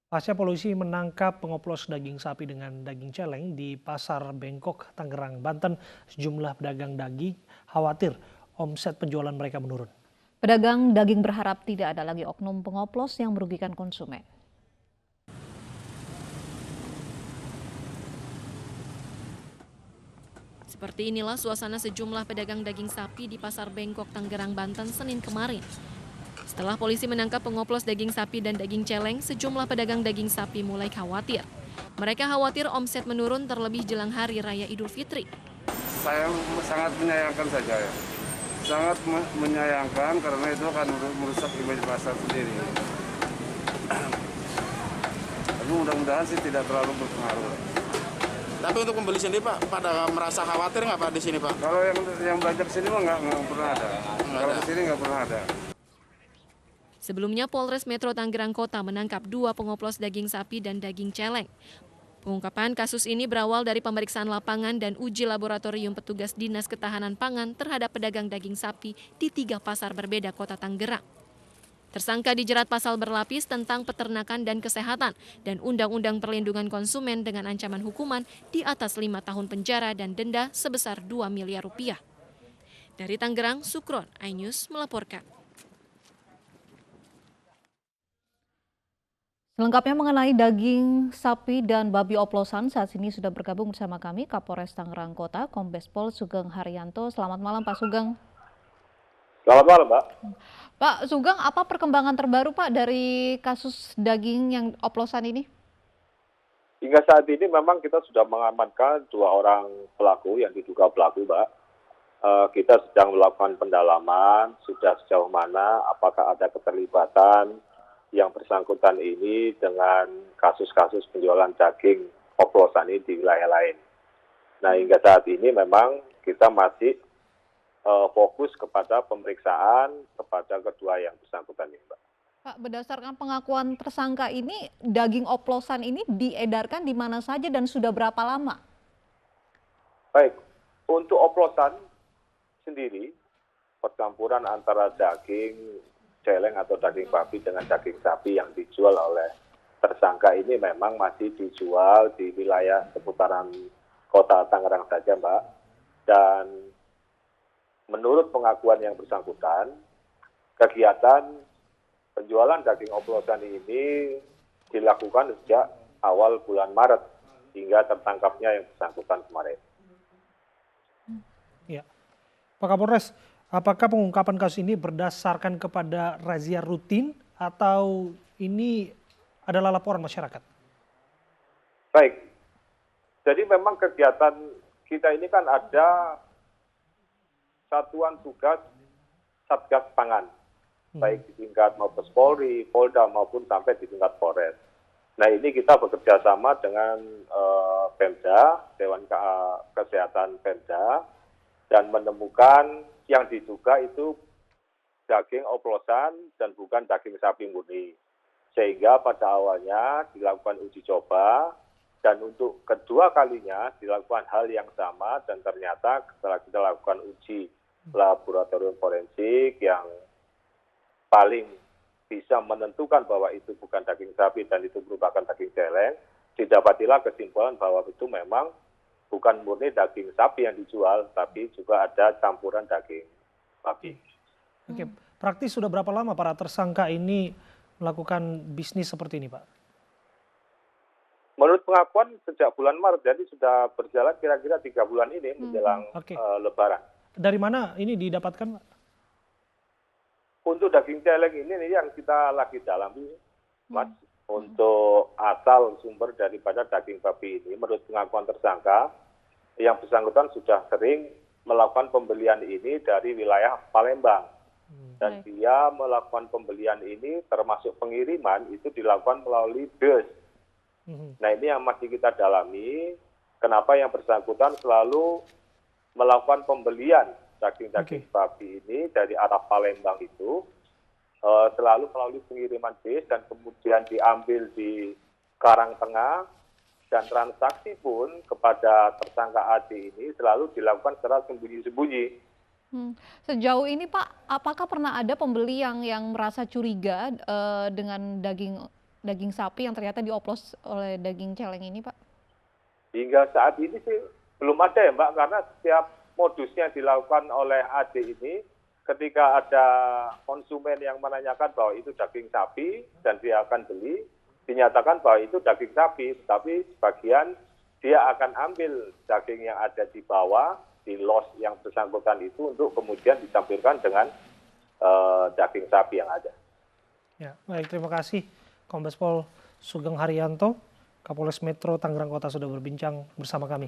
Pasca polisi menangkap pengoplos daging sapi dengan daging celeng di Pasar Bengkok, Tangerang, Banten, sejumlah pedagang daging khawatir omset penjualan mereka menurun. Pedagang daging berharap tidak ada lagi oknum pengoplos yang merugikan konsumen. Seperti inilah suasana sejumlah pedagang daging sapi di Pasar Bengkok, Tangerang, Banten, Senin kemarin. Setelah polisi menangkap pengoplos daging sapi dan daging celeng, sejumlah pedagang daging sapi mulai khawatir. Mereka khawatir omset menurun terlebih jelang Hari Raya Idul Fitri. Saya sangat menyayangkan saja ya. Sangat menyayangkan karena itu akan merusak image pasar sendiri. Tapi mudah-mudahan sih tidak terlalu berpengaruh. Tapi untuk pembeli sendiri Pak, pada merasa khawatir nggak Pak di sini Pak? Kalau yang belanja ke sini mah nggak pernah ada. Kalau ke sini nggak pernah ada. Sebelumnya Polres Metro Tangerang Kota menangkap 2 pengoplos daging sapi dan daging celeng. Pengungkapan kasus ini berawal dari pemeriksaan lapangan dan uji laboratorium petugas Dinas Ketahanan Pangan terhadap pedagang daging sapi di 3 pasar berbeda Kota Tangerang. Tersangka dijerat pasal berlapis tentang peternakan dan kesehatan dan Undang-Undang Perlindungan Konsumen dengan ancaman hukuman di atas 5 tahun penjara dan denda sebesar 2 miliar rupiah. Dari Tangerang, Sukron, iNews melaporkan. Selengkapnya mengenai daging sapi dan babi oplosan, saat ini sudah bergabung bersama kami Kapolres Tangerang Kota, Kombes Pol Sugeng Haryanto. Selamat malam Pak Sugeng. Selamat malam, Mbak. Pak Sugeng, apa perkembangan terbaru Pak dari kasus daging yang oplosan ini? Hingga saat ini memang kita sudah mengamankan 2 orang pelaku yang diduga pelaku, Mbak. Kita sedang melakukan pendalaman, sudah sejauh mana, apakah ada keterlibatan yang bersangkutan ini dengan kasus-kasus penjualan daging oplosan ini di wilayah lain. Nah, hingga saat ini memang kita masih fokus kepada pemeriksaan kepada kedua yang bersangkutan ini, Mbak. Pak, berdasarkan pengakuan tersangka ini, daging oplosan ini diedarkan di mana saja dan sudah berapa lama? Baik, untuk oplosan sendiri, percampuran antara daging celeng atau daging babi dengan daging sapi yang dijual oleh tersangka ini memang masih dijual di wilayah seputaran Kota Tangerang saja, Mbak. Dan menurut pengakuan yang bersangkutan, kegiatan penjualan daging oplosan ini dilakukan sejak awal bulan Maret hingga tertangkapnya yang bersangkutan kemarin. Ya, Pak Kapolres, apakah pengungkapan kasus ini berdasarkan kepada razia rutin atau ini adalah laporan masyarakat? Baik, jadi memang kegiatan kita ini kan ada satuan tugas Satgas Pangan, baik di tingkat Mabes Polri, Polda maupun sampai di tingkat Polres. Nah, ini kita bekerja sama dengan Pemda, Dewan Kesehatan Pemda, dan menemukan yang diduga itu daging oplosan dan bukan daging sapi murni. Sehingga pada awalnya dilakukan uji coba, dan untuk kedua kalinya dilakukan hal yang sama, dan ternyata setelah kita lakukan uji laboratorium forensik yang paling bisa menentukan bahwa itu bukan daging sapi dan itu merupakan daging celeng, didapatilah kesimpulan bahwa itu memang bukan murni daging sapi yang dijual, tapi juga ada campuran daging babi. Oke, praktis sudah berapa lama para tersangka ini melakukan bisnis seperti ini, Pak? Menurut pengakuan sejak bulan Maret, jadi sudah berjalan kira-kira 3 bulan ini menjelang Lebaran. Dari mana ini didapatkan, Pak? Untuk daging celeng ini yang kita lagi dalami, Mas. Untuk asal sumber daripada daging babi ini, menurut pengakuan tersangka, yang bersangkutan sudah sering melakukan pembelian ini dari wilayah Palembang. Dan dia melakukan pembelian ini termasuk pengiriman itu dilakukan melalui bus. Nah, ini yang masih kita dalami, kenapa yang bersangkutan selalu melakukan pembelian daging-daging babi ini dari arah Palembang itu, selalu melalui pengiriman bis dan kemudian diambil di Karangtengah, dan transaksi pun kepada tersangka AD ini selalu dilakukan secara sembunyi-sembunyi. Sejauh ini Pak, apakah pernah ada pembeli yang merasa curiga dengan daging daging sapi yang ternyata dioplos oleh daging celeng ini, Pak? Hingga saat ini sih belum ada ya Mbak, karena setiap modusnya dilakukan oleh AD ini, ketika ada konsumen yang menanyakan bahwa itu daging sapi dan dia akan beli, dinyatakan bahwa itu daging sapi, tapi sebagian dia akan ambil daging yang ada di bawah, di los yang bersangkutan itu untuk kemudian ditampilkan dengan daging sapi yang ada. Ya, baik, terima kasih Kombes Pol Sugeng Haryanto, Kapolres Metro Tangerang Kota sudah berbincang bersama kami.